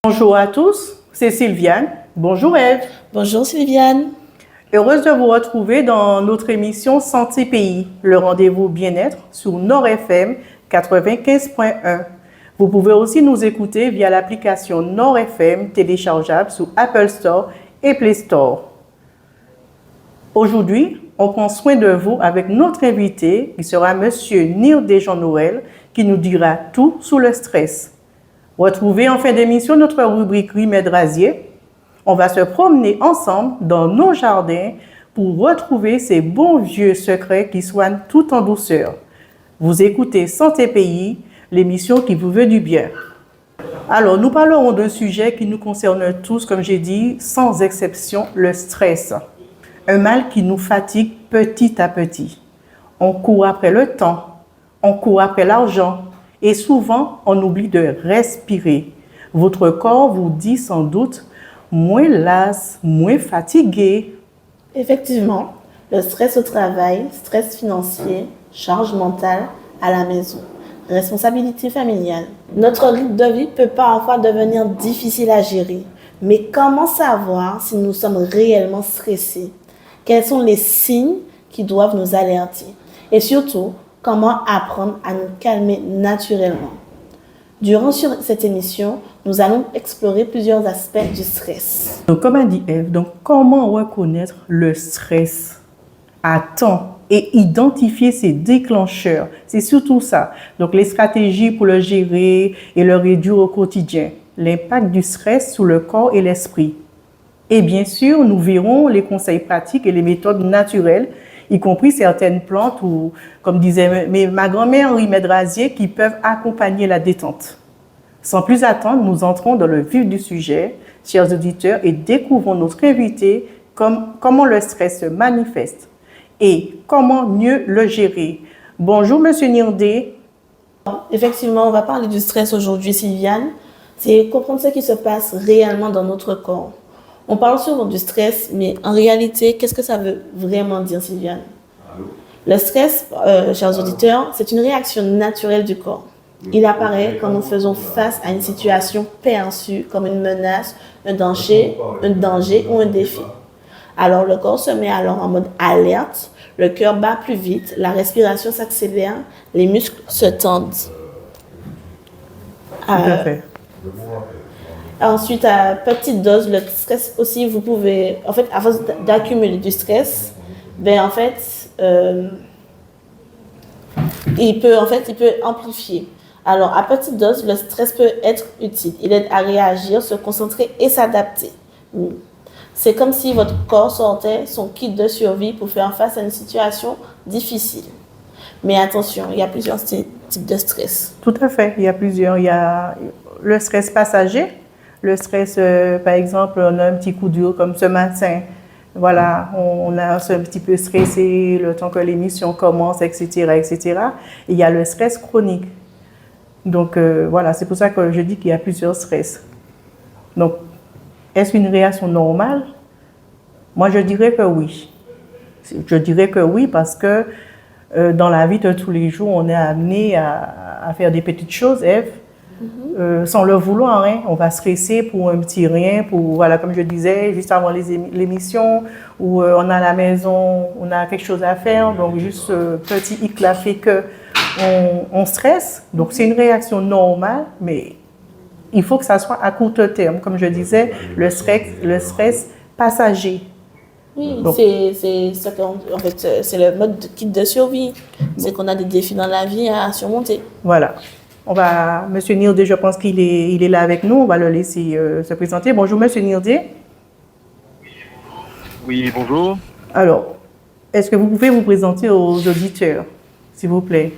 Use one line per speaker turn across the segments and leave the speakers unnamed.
Bonjour à tous, c'est Sylviane. Bonjour Ève.
Bonjour Sylviane.
Heureuse de vous retrouver dans notre émission Santé Pays, le rendez-vous bien-être sur Nord FM 95.1. Vous pouvez aussi nous écouter via l'application Nord FM téléchargeable sur Apple Store et Play Store. Aujourd'hui, on prend soin de vous avec notre invité qui sera Monsieur Nirdé Jean-Noël qui nous dira tout sur le stress. Retrouvez en fin d'émission notre rubrique Remède Rasier. On va se promener ensemble dans nos jardins pour retrouver ces bons vieux secrets qui soignent tout en douceur. Vous écoutez Santé Pays, l'émission qui vous veut du bien. Alors, nous parlerons d'un sujet qui nous concerne tous, comme j'ai dit, sans exception, le stress. Un mal qui nous fatigue petit à petit. On court après le temps, on court après l'argent et souvent, on oublie de respirer. Votre corps vous dit sans doute moins lasse, moins fatigué.
Effectivement, le stress au travail, stress financier, charge mentale à la maison, responsabilité familiale. Notre rythme de vie peut parfois devenir difficile à gérer. Mais comment savoir si nous sommes réellement stressés? Quels sont les signes qui doivent nous alerter? Et surtout, comment apprendre à nous calmer naturellement? Durant cette émission, nous allons explorer plusieurs aspects du stress.
Donc, comme a dit Ève, comment reconnaître le stress à temps et identifier ses déclencheurs? C'est surtout ça. Donc, les stratégies pour le gérer et le réduire au quotidien. L'impact du stress sur le corps et l'esprit. Et bien sûr, nous verrons les conseils pratiques et les méthodes naturelles, y compris certaines plantes ou, comme disait ma grand-mère, remèdes rasiers qui peuvent accompagner la détente. Sans plus attendre, nous entrons dans le vif du sujet, chers auditeurs, et découvrons notre invité, comment le stress se manifeste et comment mieux le gérer. Bonjour, Monsieur Nirdé.
Effectivement, on va parler du stress aujourd'hui, Sylviane. C'est comprendre ce qui se passe réellement dans notre corps. On parle souvent du stress, mais en réalité, qu'est-ce que ça veut vraiment dire, Sylviane? Le stress, chers auditeurs, c'est une réaction naturelle du corps. Il apparaît quand nous faisons face à une situation perçue comme une menace, un danger ou un défi. Alors, le corps se met alors en mode alerte, le cœur bat plus vite, la respiration s'accélère, les muscles se tendent.
Tout à fait.
Ensuite, à petite dose, le stress aussi, vous pouvez, en fait, à force d'accumuler du stress, il peut amplifier. Alors, à petite dose, le stress peut être utile. Il aide à réagir, se concentrer et s'adapter. C'est comme si votre corps sortait son kit de survie pour faire face à une situation difficile. Mais attention, il y a plusieurs types de stress.
Tout à fait, il y a plusieurs. Il y a le stress passager. Le stress, par exemple, on a un petit coup dur comme ce matin. Voilà, on a un petit peu stressé le temps que l'émission commence, etc., etc. Et il y a le stress chronique. Donc, voilà, c'est pour ça que je dis qu'il y a plusieurs stress. Donc, est-ce une réaction normale? Moi, je dirais que oui. Je dirais que oui parce que dans la vie de tous les jours, on est amené à faire des petites choses, Ève. Sans le vouloir, hein. On va stresser pour un petit rien, voilà, comme je disais, juste avant l'émission, où on a à la maison, on a quelque chose à faire, donc juste petit hic là fait qu'on stresse. Donc c'est une réaction normale, mais il faut que ça soit à court terme, comme je disais, le stress passager.
Oui, c'est le mode de kit de survie. C'est qu'on a des défis dans la vie à surmonter.
Voilà. Monsieur Nirdé, je pense qu'il est là avec nous. On va le laisser se présenter. Bonjour, Monsieur Nirdé.
Oui, bonjour.
Alors, est-ce que vous pouvez vous présenter aux auditeurs, s'il vous plaît?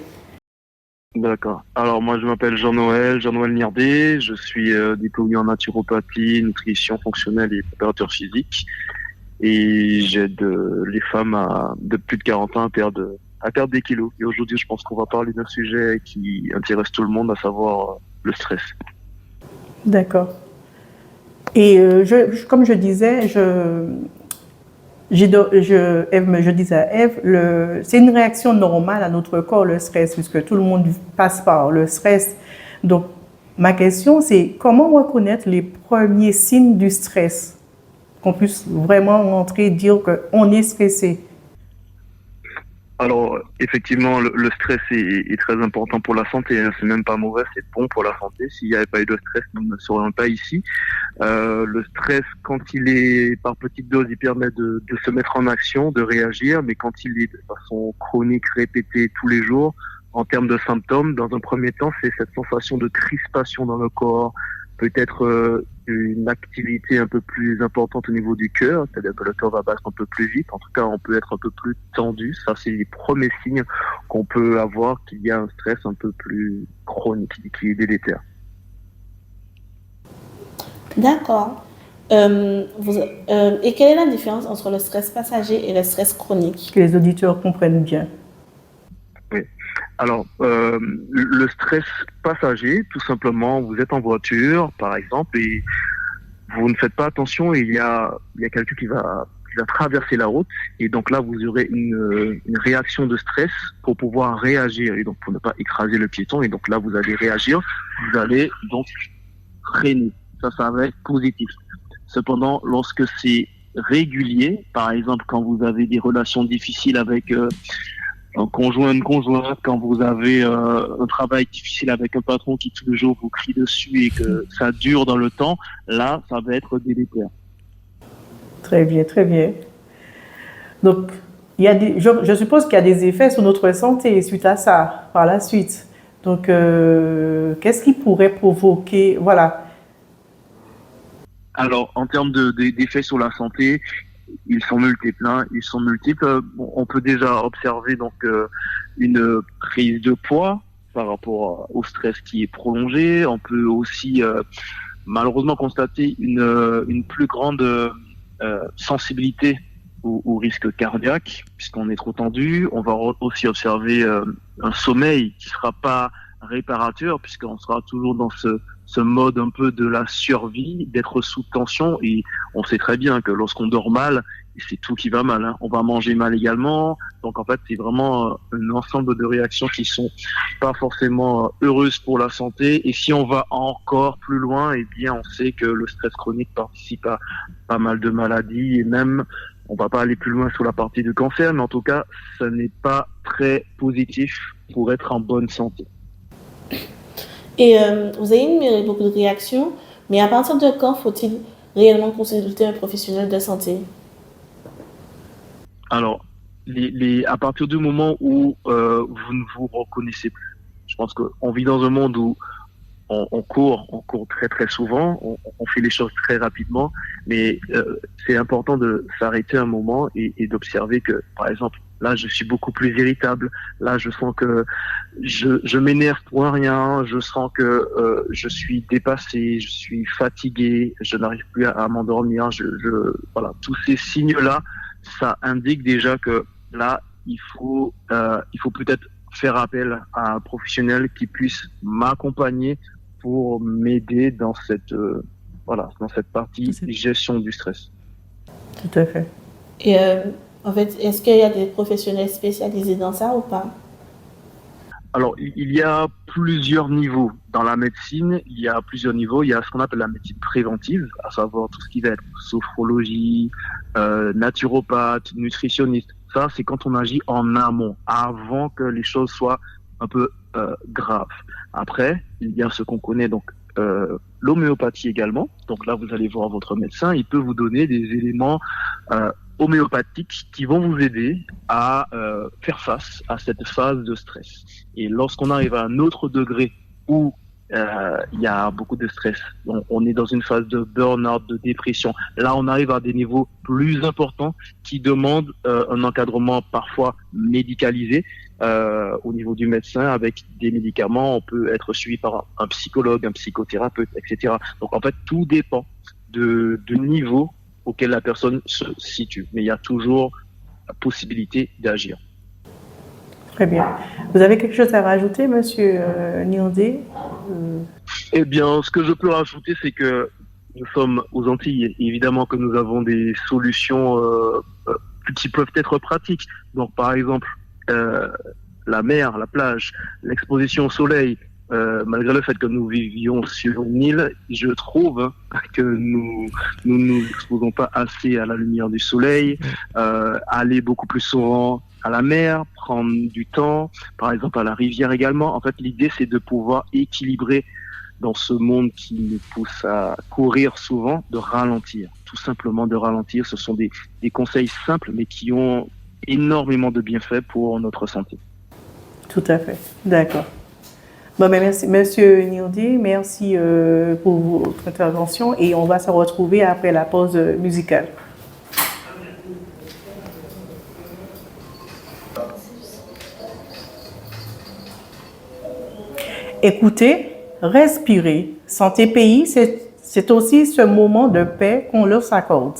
D'accord. Alors, moi, je m'appelle Jean-Noël Nirdé. Je suis diplômé en naturopathie, nutrition fonctionnelle et préparateur physique. Et j'aide les femmes de plus de 40 ans à perdre des kilos. Et aujourd'hui, je pense qu'on va parler d'un sujet qui intéresse tout le monde, à savoir le stress.
D'accord. Et comme je disais, je disais à Ève, c'est une réaction normale à notre corps, le stress, puisque tout le monde passe par le stress. Donc, ma question, c'est comment reconnaître les premiers signes du stress? Qu'on puisse vraiment rentrer et dire qu'on est stressé.
Alors, effectivement, le stress est très important pour la santé, hein. C'est même pas mauvais, c'est bon pour la santé. S'il n'y avait pas eu de stress, nous ne serions pas ici. Le stress, quand il est par petite dose, il permet de se mettre en action, de réagir, mais quand il est de façon chronique, répétée tous les jours, en termes de symptômes, dans un premier temps, c'est cette sensation de crispation dans le corps, peut-être une activité un peu plus importante au niveau du cœur, c'est-à-dire que le cœur va battre un peu plus vite. En tout cas, on peut être un peu plus tendu. Ça, c'est les premiers signes qu'on peut avoir qu'il y a un stress un peu plus chronique, qui est délétère.
D'accord. Et quelle est la différence entre le stress passager et le stress chronique?
Que les auditeurs comprennent bien.
Oui. Alors, le stress passager, tout simplement, vous êtes en voiture, par exemple, et vous ne faites pas attention et il y a quelqu'un qui va traverser la route, et donc là, vous aurez une réaction de stress pour pouvoir réagir, et donc pour ne pas écraser le piéton, et donc là, vous allez réagir, vous allez donc freiner. Ça va être positif. Cependant, lorsque c'est régulier, par exemple, quand vous avez des relations difficiles avec un conjoint, une conjointe, quand vous avez un travail difficile avec un patron qui tout le jour vous crie dessus et que ça dure dans le temps, là, ça va être délétère.
Très bien, très bien. Donc, je suppose qu'il y a des effets sur notre santé suite à ça, par la suite. Donc, qu'est-ce qui pourrait provoquer, voilà.
Alors, en termes d'effets sur la santé, ils sont multiples, hein. Ils sont multiples. On peut déjà observer donc une prise de poids par rapport au stress qui est prolongé. On peut aussi malheureusement constater une plus grande sensibilité au risque cardiaque, puisqu'on est trop tendu. On va aussi observer un sommeil qui sera pas réparateur, puisqu'on sera toujours dans ce mode un peu de la survie, d'être sous tension, et on sait très bien que lorsqu'on dort mal, c'est tout qui va mal, hein. On va manger mal également, donc en fait c'est vraiment un ensemble de réactions qui sont pas forcément heureuses pour la santé, et si on va encore plus loin, eh bien on sait que le stress chronique participe à pas mal de maladies, et même on va pas aller plus loin sur la partie du cancer, mais en tout cas ça n'est pas très positif pour être en bonne santé.
Et vous avez énuméré beaucoup de réactions, mais à partir de quand faut-il réellement consulter un professionnel de santé?
Alors, à partir du moment où vous ne vous reconnaissez plus, je pense qu'on vit dans un monde où on court très très souvent, on fait les choses très rapidement, mais c'est important de s'arrêter un moment et d'observer que, par exemple, là je suis beaucoup plus irritable, là je sens que je m'énerve pour rien, je sens que je suis dépassé, je suis fatigué, je n'arrive plus à m'endormir, voilà, tous ces signes-là, ça indique déjà que là il faut peut-être faire appel à un professionnel qui puisse m'accompagner pour m'aider dans cette partie gestion du stress.
Tout à fait.
Et en fait, est-ce qu'il y a des professionnels spécialisés dans ça ou pas?
Alors, il y a plusieurs niveaux. Dans la médecine, il y a plusieurs niveaux. Il y a ce qu'on appelle la médecine préventive, à savoir tout ce qui va être sophrologie, naturopathe, nutritionniste. Ça, c'est quand on agit en amont, avant que les choses soient un peu graves. Après, il y a ce qu'on connaît, donc l'homéopathie également. Donc là, vous allez voir votre médecin, il peut vous donner des éléments homéopathiques qui vont vous aider à faire face à cette phase de stress. Et lorsqu'on arrive à un autre degré où il y a beaucoup de stress, on est dans une phase de burn-out, de dépression, là on arrive à des niveaux plus importants qui demandent un encadrement parfois médicalisé au niveau du médecin avec des médicaments. On peut être suivi par un psychologue, un psychothérapeute, etc. Donc en fait tout dépend du niveau auquel la personne se situe, mais il y a toujours la possibilité d'agir.
Très bien. Vous avez quelque chose à rajouter, Monsieur Niandé?
Eh bien, ce que je peux rajouter, c'est que nous sommes aux Antilles. Évidemment que nous avons des solutions qui peuvent être pratiques. Donc, par exemple, la mer, la plage, l'exposition au soleil, malgré le fait que nous vivions sur une île, je trouve que nous exposons pas assez à la lumière du soleil, aller beaucoup plus souvent à la mer, prendre du temps, par exemple à la rivière également. En fait, l'idée, c'est de pouvoir équilibrer dans ce monde qui nous pousse à courir souvent, de ralentir, tout simplement de ralentir. Ce sont des conseils simples, mais qui ont énormément de bienfaits pour notre santé.
Tout à fait. D'accord. Bon, ben merci, Monsieur Nirdi, merci pour votre intervention et on va se retrouver après la pause musicale. Écoutez, respirez. Santé Pays, c'est aussi ce moment de paix qu'on leur s'accorde.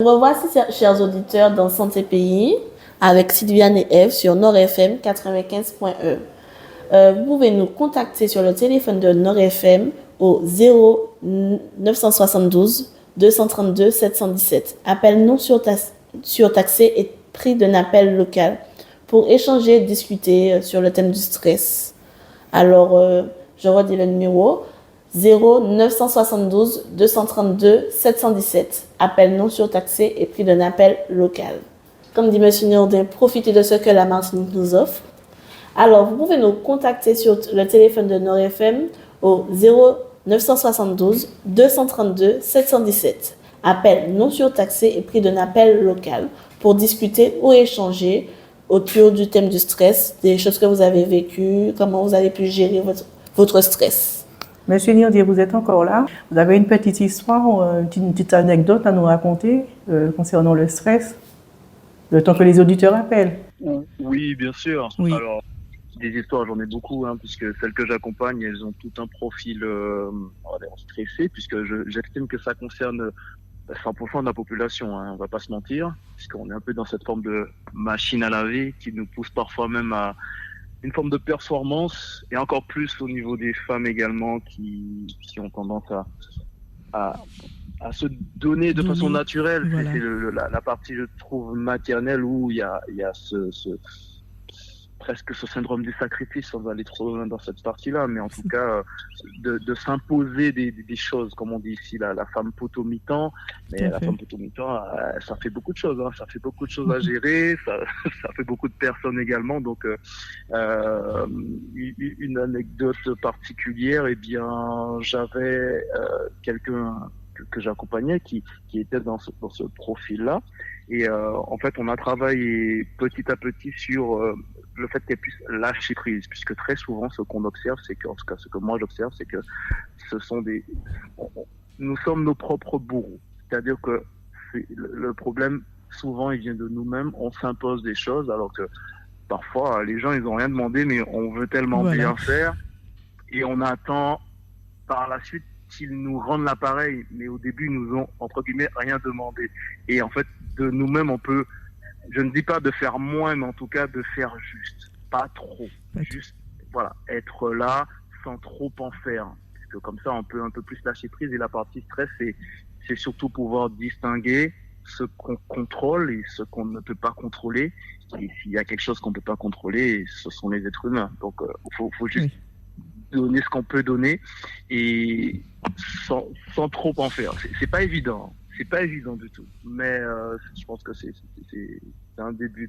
Revoici, chers auditeurs, dans Santé Pays avec Sylviane et Eve sur Nord FM 95.1. Vous pouvez nous contacter sur le téléphone de Nord FM au 0972 232 717. Appel non surtaxé et prix d'un appel local pour échanger et discuter sur le thème du stress. Alors, je redis le numéro 0972 232 717. Appel non surtaxé et prix d'un appel local. Comme dit M. Nordin, profitez de ce que la Martinique nous offre. Alors, vous pouvez nous contacter sur le téléphone de Nord FM au 0972 232 717. Appel non surtaxé et prix d'un appel local pour discuter ou échanger autour du thème du stress, des choses que vous avez vécues, comment vous avez pu gérer votre stress.
Monsieur Nirdi, vous êtes encore là. Vous avez une petite histoire, une petite anecdote à nous raconter concernant le stress, le temps que les auditeurs appellent.
Oui, bien sûr.
Oui.
Alors, des histoires, j'en ai beaucoup, puisque celles que j'accompagne, elles ont tout un profil stressé, puisque j'estime que ça concerne 100% de la population, on va pas se mentir, puisqu'on est un peu dans cette forme de machine à laver qui nous pousse parfois même à une forme de performance, et encore plus au niveau des femmes également qui ont tendance à se donner de façon naturelle. Voilà. C'est la partie, je trouve, maternelle où il y a presque ce syndrome du sacrifice, on va aller trop loin dans cette partie-là, mais en tout cas, de s'imposer des choses, comme on dit ici, la femme potomitan, mais la femme potomitan, ça fait beaucoup de choses, ça fait beaucoup de choses à gérer, ça fait beaucoup de personnes également, donc une anecdote particulière, eh bien, j'avais quelqu'un que j'accompagnais qui était dans ce profil-là, et en fait, on a travaillé petit à petit sur le fait qu'elle puisse lâcher prise, puisque très souvent, ce qu'on observe, c'est que, en tout cas, ce que moi j'observe, c'est que nous sommes nos propres bourreaux. C'est-à-dire que le problème, souvent, il vient de nous-mêmes. On s'impose des choses, alors que parfois, les gens, ils n'ont rien demandé, mais on veut tellement bien faire, et on attend par la suite qu'ils nous rendent l'appareil, mais au début, ils nous ont, entre guillemets, rien demandé. Et en fait, de nous-mêmes, on peut, je ne dis pas de faire moins, mais en tout cas de faire juste, pas trop. Juste, voilà, être là sans trop en faire. Parce que comme ça, on peut un peu plus lâcher prise. Et la partie stress, c'est surtout pouvoir distinguer ce qu'on contrôle et ce qu'on ne peut pas contrôler. Et s'il y a quelque chose qu'on ne peut pas contrôler, ce sont les êtres humains. Donc, faut juste donner ce qu'on peut donner et sans trop en faire. C'est pas évident. C'est pas évident du tout, mais je pense que c'est un début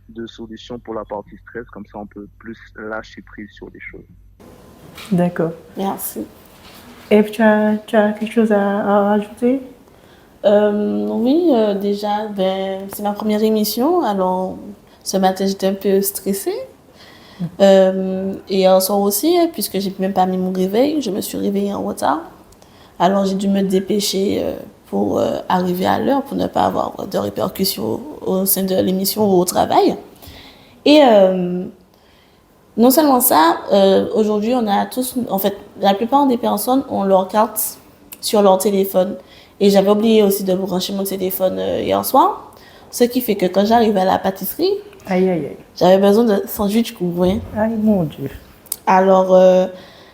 de solution pour la partie stress, comme ça on peut plus lâcher prise sur des choses.
D'accord.
Merci.
Eve, tu as quelque chose à rajouter?
Oui, déjà, c'est ma première émission, alors ce matin j'étais un peu stressée. Et hier soir aussi, puisque j'ai même pas mis mon réveil, je me suis réveillée en retard. Alors j'ai dû me dépêcher pour arriver à l'heure, pour ne pas avoir de répercussions au sein de l'émission ou au travail. Et non seulement ça, aujourd'hui on a tous, en fait, la plupart des personnes ont leur carte sur leur téléphone. Et j'avais oublié aussi de brancher mon téléphone hier soir, ce qui fait que quand j'arrive à la pâtisserie, j'avais besoin de sandwich couvré.
Aïe, mon Dieu.
Alors,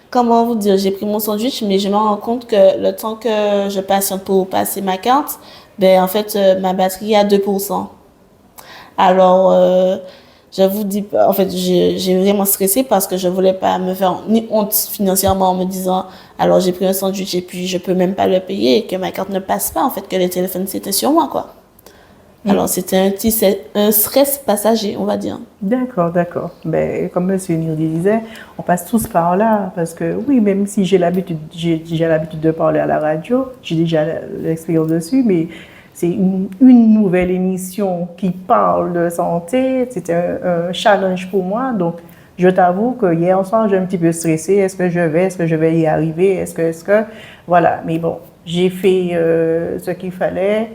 comment vous dire, j'ai pris mon sandwich, mais je me rends compte que le temps que je patiente pour passer ma carte, en fait, ma batterie est à 2%. Alors, Je vous dis, en fait, j'ai vraiment stressé parce que je voulais pas me faire ni honte financièrement en me disant, alors j'ai pris un sandwich et puis je peux même pas le payer et que ma carte ne passe pas, en fait, que le téléphone c'était sur moi, quoi. Alors c'était un stress passager, on va dire.
D'accord, d'accord. Ben, comme M. Nirdi disait, on passe tous par là parce que oui, même si j'ai l'habitude de parler à la radio, j'ai déjà l'expérience dessus, mais c'est une nouvelle émission qui parle de santé. C'était un challenge pour moi. Donc, je t'avoue que hier soir, j'ai un petit peu stressé. Est-ce que je vais y arriver? Est-ce que, voilà. Mais bon, j'ai fait ce qu'il fallait.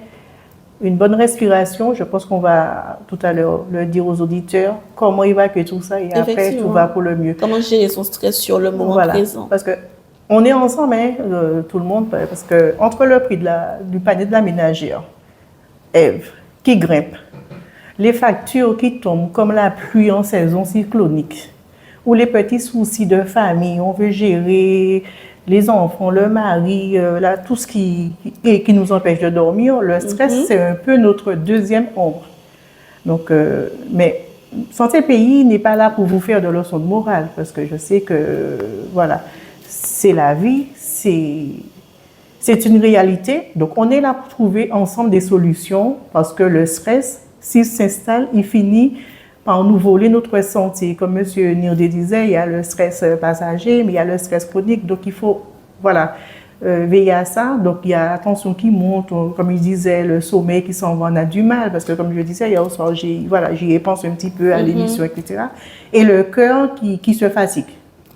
Une bonne respiration, je pense qu'on va tout à l'heure le dire aux auditeurs, comment il va que tout ça et après tout va pour le mieux.
Comment gérer son stress sur le moment présent.
Parce que on est ensemble, hein, tout le monde, parce que entre le prix du panier de la ménagère, Ève, qui grimpe, les factures qui tombent comme la pluie en saison cyclonique, ou les petits soucis de famille, on veut gérer les enfants, le mari, là, tout ce qui nous empêche de dormir, le stress, c'est un peu notre deuxième ombre. Donc, mais Santé Pays n'est pas là pour vous faire de leçons de morale, parce que je sais que, voilà, c'est la vie, c'est une réalité. Donc, on est là pour trouver ensemble des solutions, parce que le stress, s'il s'installe, il finit par nous voler notre santé. Comme M. Nirdi disait, il y a le stress passager, mais il y a le stress chronique. Donc, il faut veiller à ça. Donc, il y a la tension qui monte, comme il disait, le sommeil qui s'en va, on a du mal. Parce que, comme je disais, hier soir, j'y pense un petit peu à l'émission, etc. Et le cœur qui se fatigue.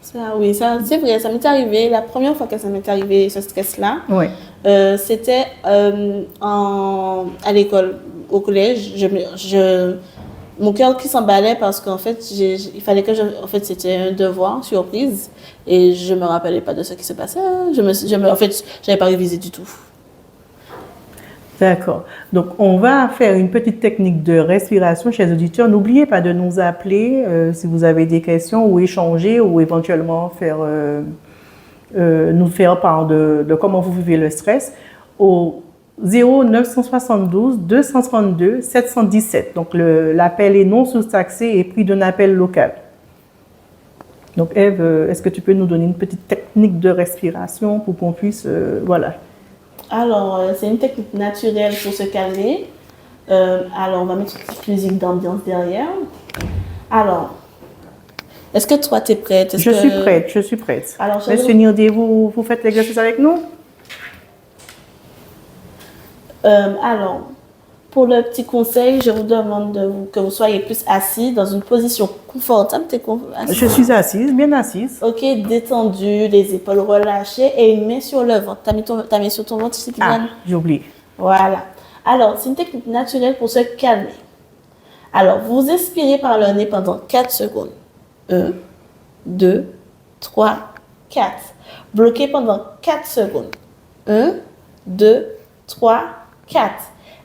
Ça, oui, ça, c'est vrai, ça m'est arrivé. La première fois que ça m'est arrivé, ce stress-là, c'était à l'école, au collège. Mon cœur qui s'emballait parce qu'en fait, il fallait que en fait, c'était un devoir, surprise, et je me rappelais pas de ce qui se passait. En fait, j'avais pas révisé du tout.
D'accord. Donc, on va faire une petite technique de respiration chez les auditeurs. N'oubliez pas de nous appeler si vous avez des questions ou échanger ou éventuellement nous faire part de comment vous vivez le stress au 0972 232 717. Donc, l'appel est non surtaxé et pris d'un appel local. Donc, Ève, est-ce que tu peux nous donner une petite technique de respiration pour qu'on puisse, voilà.
Alors, c'est une technique naturelle pour se calmer. Alors, on va mettre une petite musique d'ambiance derrière. Alors, est-ce que toi, tu es prête?
Je suis prête.
Alors,
Monsieur Nirdi, vous faites l'exercice avec nous?
Alors, pour le petit conseil, je vous demande que vous soyez plus assis dans une position confortable.
Je suis assise, bien assise.
Ok, détendue, les épaules relâchées et une main sur le ventre. Ta main sur ton ventre, Sylviane?
Ah, j'ai oublié.
Voilà. Alors, c'est une technique naturelle pour se calmer. Alors, vous expirez par le nez pendant 4 secondes. 1, 2, 3, 4. Bloquez pendant 4 secondes. 1, 2, 3, 4.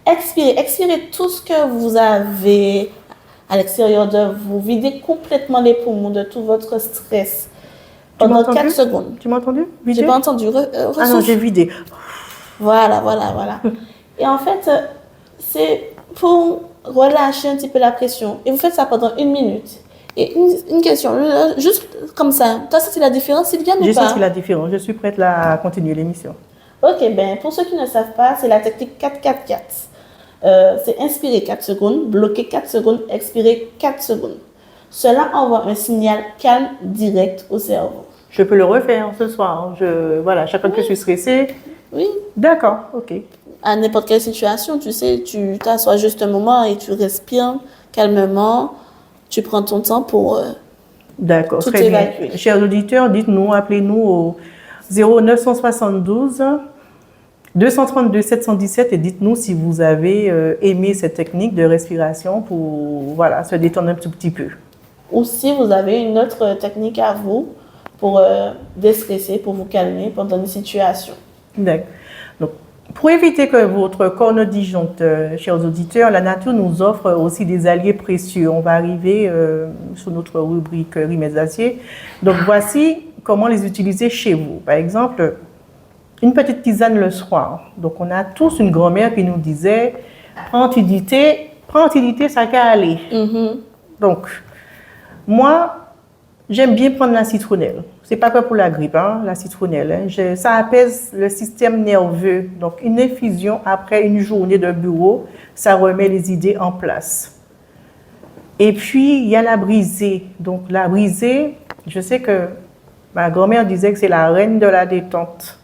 Expirez tout ce que vous avez à l'extérieur de vous. Videz complètement les poumons de tout votre stress pendant 4 secondes.
Tu m'as entendu?
J'ai pas entendu.
Ah non, j'ai vidé.
Voilà. Et en fait, c'est pour relâcher un petit peu la pression. Et vous faites ça pendant 1 minute. Et une question, juste comme ça. Tu as senti la différence, Sylviane, ou pas?
J'ai senti la différence. Je suis prête là à continuer l'émission.
Ok, pour ceux qui ne savent pas, c'est la technique 4-4-4. C'est inspirer 4 secondes, bloquer 4 secondes, expirer 4 secondes. Cela envoie un signal calme direct au cerveau.
Je peux le refaire ce soir. Chaque fois que je suis stressée.
Oui.
D'accord, ok.
À n'importe quelle situation, tu sais, tu t'assois juste un moment et tu respires calmement. Tu prends ton temps pour
D'accord,
tout
très
évacuer.
Bien. Chers auditeurs, dites-nous, appelez-nous au 0972 232 717 et dites-nous si vous avez aimé cette technique de respiration pour se détendre un tout petit peu.
Ou si vous avez une autre technique à vous pour déstresser, pour vous calmer pendant une situation.
D'accord. Donc, pour éviter que votre corps ne disjoncte, chers auditeurs, la nature nous offre aussi des alliés précieux. On va arriver sur notre rubrique Remèdes d'acier. Donc, voici comment les utiliser chez vous. Par exemple, une petite tisane le soir. Donc, on a tous une grand-mère qui nous disait « Prends-tu du thé, ça va aller. Donc, moi, j'aime bien prendre la citronnelle. C'est pas que pour la grippe, hein, la citronnelle. Hein. Ça apaise le système nerveux. Donc, une infusion après une journée de bureau, ça remet les idées en place. Et puis, il y a la brisée. Donc, la brisée, je sais que ma grand-mère disait que c'est la reine de la détente.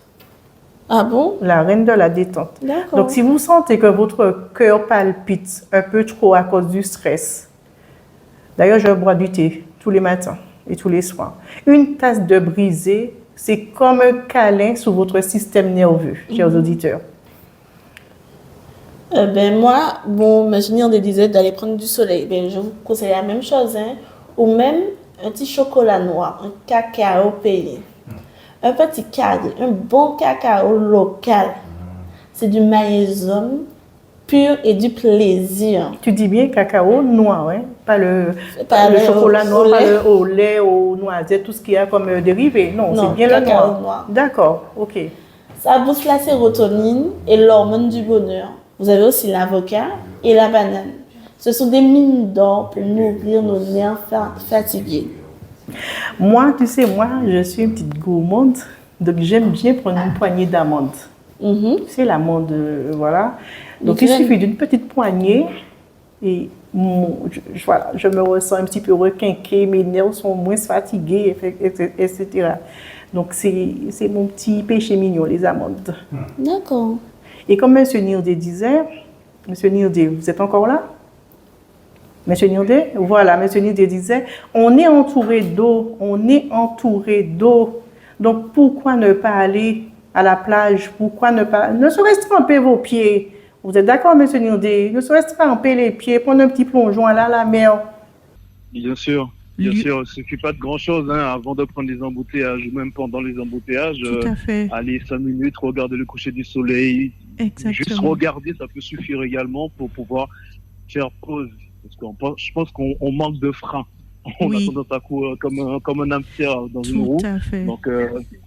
Ah bon?
La reine de la détente.
D'accord.
Donc, si vous sentez que votre cœur palpite un peu trop à cause du stress, d'ailleurs, je bois du thé tous les matins et tous les soirs. Une tasse de brisée, c'est comme un câlin sur votre système nerveux, chers auditeurs.
Moi, bon, ma génière disait d'aller prendre du soleil. Ben, je vous conseille la même chose, hein. Ou même un petit chocolat noir, un cacao pelé. Un petit carré, un bon cacao local. C'est du magnésium pur et du plaisir.
Tu dis bien cacao noir, hein? Pas le chocolat noir, pas le au lait, aux noisettes, tout ce qu'il y a comme dérivé. Non, c'est bien le noir. D'accord, ok.
Ça booste la sérotonine et l'hormone du bonheur. Vous avez aussi l'avocat et la banane. Ce sont des mines d'or pour nourrir nos nerfs fatigués.
Moi, tu sais, je suis une petite gourmande, donc j'aime bien prendre une poignée d'amandes. C'est l'amande, voilà. Donc, il suffit d'une petite poignée et voilà, je me ressens un petit peu requinquée, mes nerfs sont moins fatigués, etc. Donc, c'est mon petit péché mignon, les amandes.
D'accord.
Et comme M. Nirdé disait, M. Nirdé, vous êtes encore là? M. Nirdé, voilà, M. Nirdé disait, on est entouré d'eau, Donc, pourquoi ne pas aller à la plage? Pourquoi ne serait-ce tremper vos pieds? Vous êtes d'accord, M. Nirdé? Ne serait-ce tremper les pieds, prendre un petit plongeon à la mer?
Bien sûr. Bien sûr, il ne suffit pas de grand-chose avant de prendre les embouteillages ou même pendant les embouteillages.
Tout à fait.
Aller 5 minutes, regarder le coucher du soleil.
Exactement.
Juste regarder, ça peut suffire également pour pouvoir faire pause. Parce que je pense qu'on manque de frein. On a tendance à courir comme un hamster dans une roue.
Tout à fait.
Donc,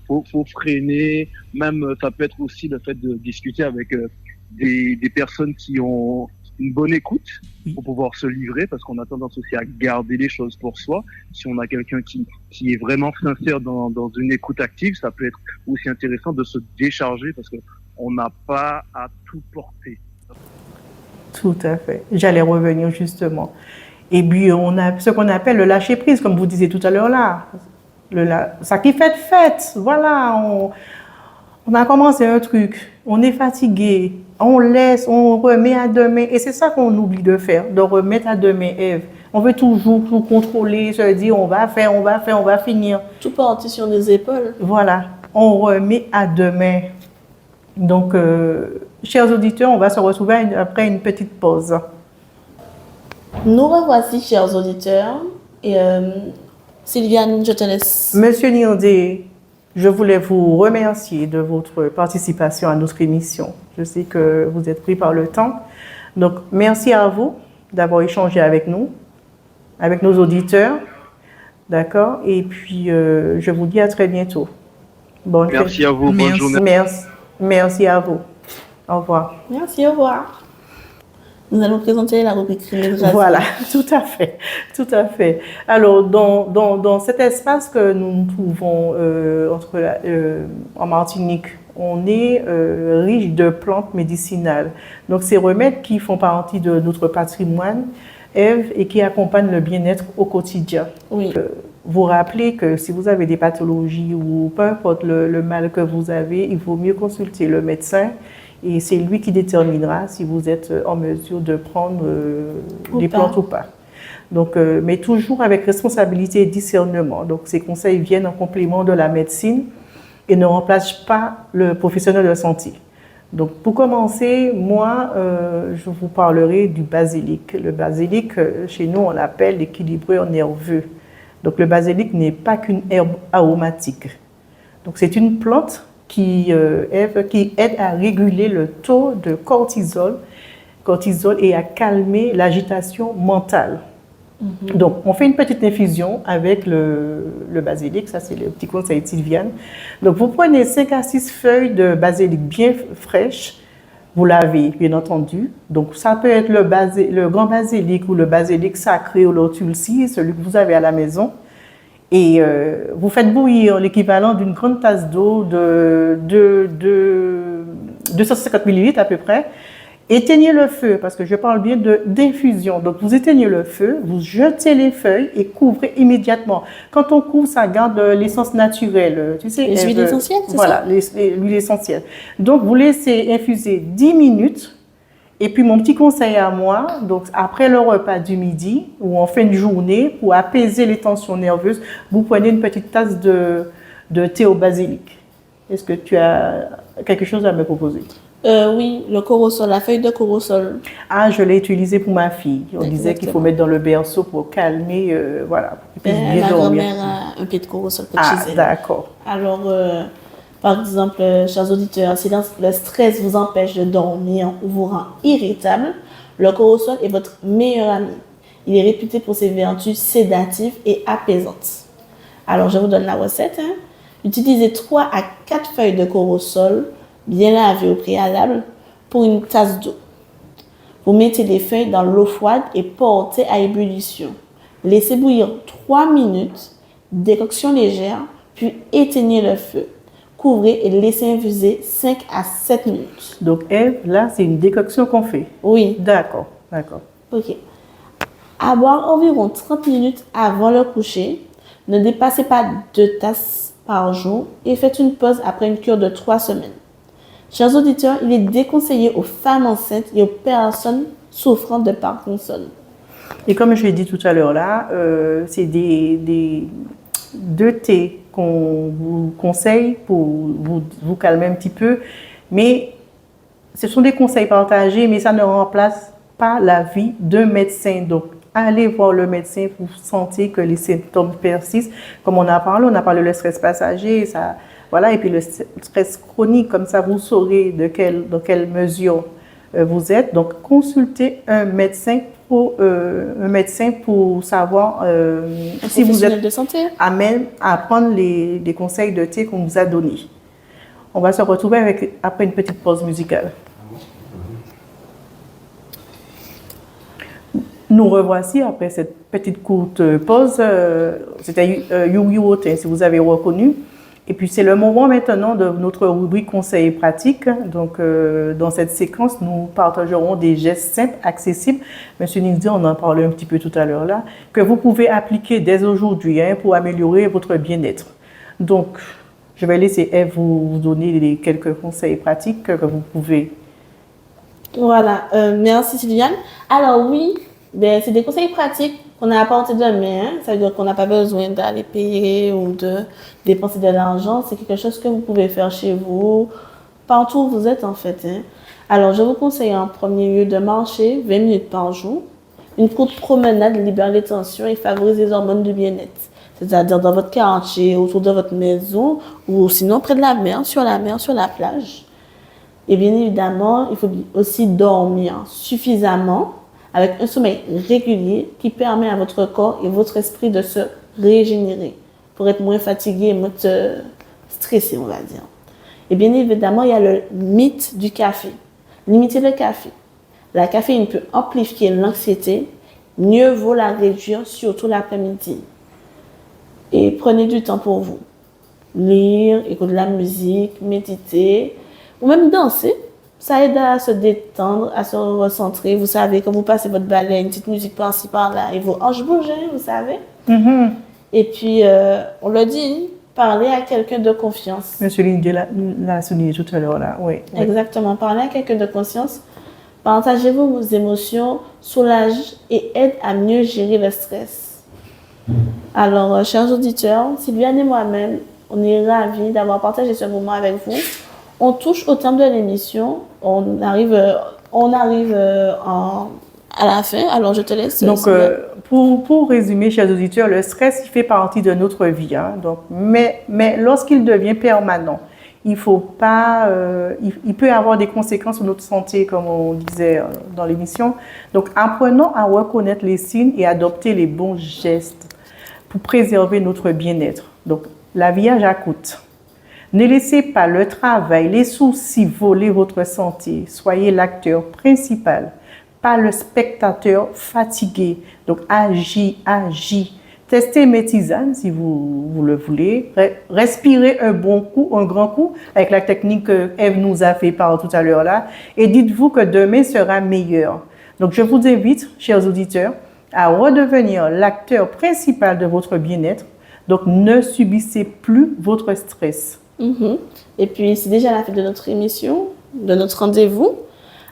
faut freiner. Même, ça peut être aussi le fait de discuter avec des personnes qui ont une bonne écoute pour pouvoir se livrer, parce qu'on a tendance aussi à garder les choses pour soi. Si on a quelqu'un qui est vraiment sincère dans une écoute active, ça peut être aussi intéressant de se décharger, parce qu'on n'a pas à tout porter.
Tout à fait. J'allais revenir justement. Et puis, on a ce qu'on appelle le lâcher-prise, comme vous disiez tout à l'heure là. Ça qui fait fête. Voilà, on a commencé un truc, on est fatigué, on laisse, on remet à demain. Et c'est ça qu'on oublie de faire, de remettre à demain, Ève. On veut toujours tout contrôler, se dire on va faire, on va finir.
Tout porté sur les épaules.
Voilà, on remet à demain. Donc, chers auditeurs, on va se retrouver après une petite pause.
Nous revoici, chers auditeurs. Et Sylviane, je te laisse.
Monsieur Nirdé, je voulais vous remercier de votre participation à notre émission. Je sais que vous êtes pris par le temps. Donc, merci à vous d'avoir échangé avec nous, avec nos auditeurs. D'accord? Et puis, je vous dis à très bientôt.
Merci à vous. Bonne journée.
Merci à vous. Au revoir.
Merci, au revoir. Nous allons présenter la rubrique Crime.
Voilà, tout à fait. Alors, dans cet espace que nous nous trouvons en Martinique, on est riche de plantes médicinales. Donc, ces remèdes qui font partie de notre patrimoine, Ève, et qui accompagnent le bien-être au quotidien.
Oui.
Vous rappelez que si vous avez des pathologies ou peu importe le mal que vous avez, il vaut mieux consulter le médecin. Et c'est lui qui déterminera si vous êtes en mesure de prendre des plantes ou pas. Donc, mais toujours avec responsabilité et discernement. Donc, ces conseils viennent en complément de la médecine et ne remplacent pas le professionnel de santé. Donc, pour commencer, moi, je vous parlerai du basilic. Le basilic, chez nous, on l'appelle l'équilibreur nerveux. Donc, le basilic n'est pas qu'une herbe aromatique. Donc, c'est une plante qui aide à réguler le taux de cortisol et à calmer l'agitation mentale. Donc, on fait une petite infusion avec le basilic, ça c'est le petit conseil de Sylviane. Donc, vous prenez 5 à 6 feuilles de basilic bien fraîches, Vous lavez, bien entendu. Donc, ça peut être le grand basilic ou le basilic sacré ou l'ortulcie, celui que vous avez à la maison. Et vous faites bouillir l'équivalent d'une grande tasse d'eau de 250 millilitres à peu près. Éteignez le feu, parce que je parle bien d'infusion. Donc, vous éteignez le feu, vous jetez les feuilles et couvrez immédiatement. Quand on couvre, ça garde l'essence naturelle. Tu sais,
les huiles essentielles, c'est
voilà, l'huile essentielle. Donc, vous laissez infuser 10 minutes. Et puis, mon petit conseil à moi, donc après le repas du midi ou en fin de journée, pour apaiser les tensions nerveuses, vous prenez une petite tasse de thé au basilic. Est-ce que tu as quelque chose à me proposer?
Oui, le corosol, la feuille de corosol.
Ah, je l'ai utilisé pour ma fille. On disait qu'il faut mettre dans le berceau pour calmer, voilà, pour qu'il puisse bien dormir.
Ma grand-mère a un pied de corosol chez elle.
D'accord.
Alors, par exemple, chers auditeurs, si le stress vous empêche de dormir ou vous rend irritable, le corosol est votre meilleur ami. Il est réputé pour ses vertus sédatives et apaisantes. Alors, je vous donne la recette. Utilisez 3 à 4 feuilles de corosol bien lavées au préalable pour une tasse d'eau. Vous mettez les feuilles dans l'eau froide et portez à ébullition. Laissez bouillir 3 minutes, décoction légère, puis éteignez le feu. Couvrez et laissez infuser 5 à 7 minutes.
Donc, Ève, là, c'est une décoction qu'on fait.
Oui.
D'accord, d'accord.
OK. À boire environ 30 minutes avant le coucher. Ne dépassez pas 2 tasses par jour et faites une pause après une cure de 3 semaines. Chers auditeurs, il est déconseillé aux femmes enceintes et aux personnes souffrant de Parkinson.
Et comme je l'ai dit tout à l'heure là, c'est deux thés qu'on vous conseille pour vous calmer un petit peu. Mais ce sont des conseils partagés, mais ça ne remplace pas l'avis d'un médecin. Donc, allez voir le médecin pour sentir que les symptômes persistent. Comme on a parlé le stress passager, ça, voilà, et puis le stress chronique, comme ça vous saurez dans quelle mesure vous êtes. Donc, consultez un médecin pour savoir si vous êtes
de santé
à même à prendre les conseils de thé qu'on vous a donnés. On va se retrouver après une petite pause musicale. Nous revoici après cette petite courte pause. C'était You You Otin, si vous avez reconnu. Et puis c'est le moment maintenant de notre rubrique conseils et pratiques. Donc dans cette séquence, nous partagerons des gestes simples, accessibles. Monsieur Ningdi, on en parlait un petit peu tout à l'heure là, que vous pouvez appliquer dès aujourd'hui pour améliorer votre bien-être. Donc je vais laisser Ève vous donner quelques conseils pratiques que vous pouvez.
Voilà, merci Sylviane. Alors oui, c'est des conseils pratiques qu'on n'a pas apportés de main. Ça veut dire qu'on n'a pas besoin d'aller payer ou de dépenser de l'argent. C'est quelque chose que vous pouvez faire chez vous, partout où vous êtes en fait. Alors je vous conseille en premier lieu de marcher 20 minutes par jour. Une courte promenade libère les tensions et favorise les hormones du bien-être. C'est-à-dire dans votre quartier, autour de votre maison, ou sinon près de la mer, sur la plage. Et bien évidemment, il faut aussi dormir suffisamment, avec un sommeil régulier qui permet à votre corps et votre esprit de se régénérer, pour être moins fatigué et moins stressé, on va dire. Et bien évidemment, il y a le mythe du café. Limitez le café. La caféine peut amplifier l'anxiété, mieux vaut la réduire, surtout l'après-midi. Et prenez du temps pour vous. Lire, écouter de la musique, méditer, ou même danser. Ça aide à se détendre, à se recentrer. Vous savez, quand vous passez votre balai, une petite musique par-ci, par-là, et vos hanches bougent, vous savez. Mm-hmm. Et puis, on l'a dit, parlez à quelqu'un de confiance.
Monsieur Lindy l'a souligné tout à l'heure, là. Oui.
Exactement. Parlez à quelqu'un de confiance. Partagez vos émotions, soulage et aide à mieux gérer le stress. Alors, chers auditeurs, Sylviane et moi-même, on est ravis d'avoir partagé ce moment avec vous. On touche au terme de l'émission. On arrive à la fin. Alors, je te laisse.
Donc, pour résumer, chers auditeurs, le stress, il fait partie de notre vie. Donc, mais lorsqu'il devient permanent, il peut avoir des conséquences sur notre santé, comme on disait dans l'émission. Donc, apprenons à reconnaître les signes et adopter les bons gestes pour préserver notre bien-être. Donc, l'habillage à coûte. Ne laissez pas le travail, les soucis voler votre santé. Soyez l'acteur principal, pas le spectateur fatigué. Donc, agis, agis. Testez mes tisanes si vous le voulez. Respirez un bon coup, un grand coup, avec la technique que Ève nous a fait par tout à l'heure là. Et dites-vous que demain sera meilleur. Donc, je vous invite, chers auditeurs, à redevenir l'acteur principal de votre bien-être. Donc, ne subissez plus votre stress.
Et puis, c'est déjà la fin de notre émission, de notre rendez-vous.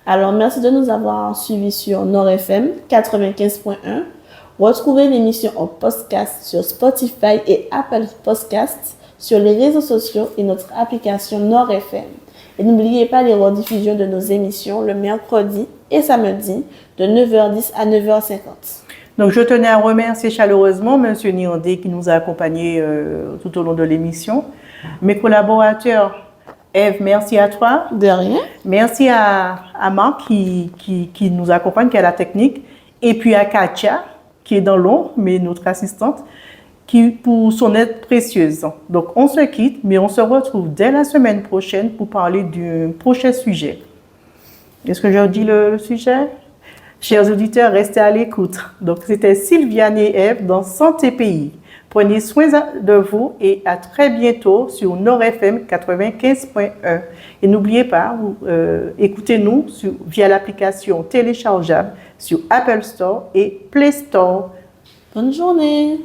Alors, merci de nous avoir suivis sur Nord FM 95.1. Retrouvez l'émission en podcast sur Spotify et Apple Podcasts, sur les réseaux sociaux et notre application Nord FM. Et n'oubliez pas les rediffusions de nos émissions le mercredi et samedi de 9h10 à 9h50.
Donc, je tenais à remercier chaleureusement M. Niandé qui nous a accompagnés tout au long de l'émission. Mes collaborateurs, Ève, merci à toi.
De rien.
Merci à Marc qui nous accompagne, qui a la technique. Et puis à Katia, qui est dans l'ombre, mais notre assistante, pour son aide précieuse. Donc, on se quitte, mais on se retrouve dès la semaine prochaine pour parler du prochain sujet. Est-ce que je dis le sujet? Chers auditeurs, restez à l'écoute. Donc, c'était Sylviane et Ève dans Santé Pays. Prenez soin de vous et à très bientôt sur Nord FM 95.1. Et n'oubliez pas, écoutez-nous via l'application téléchargeable sur Apple Store et Play Store.
Bonne journée.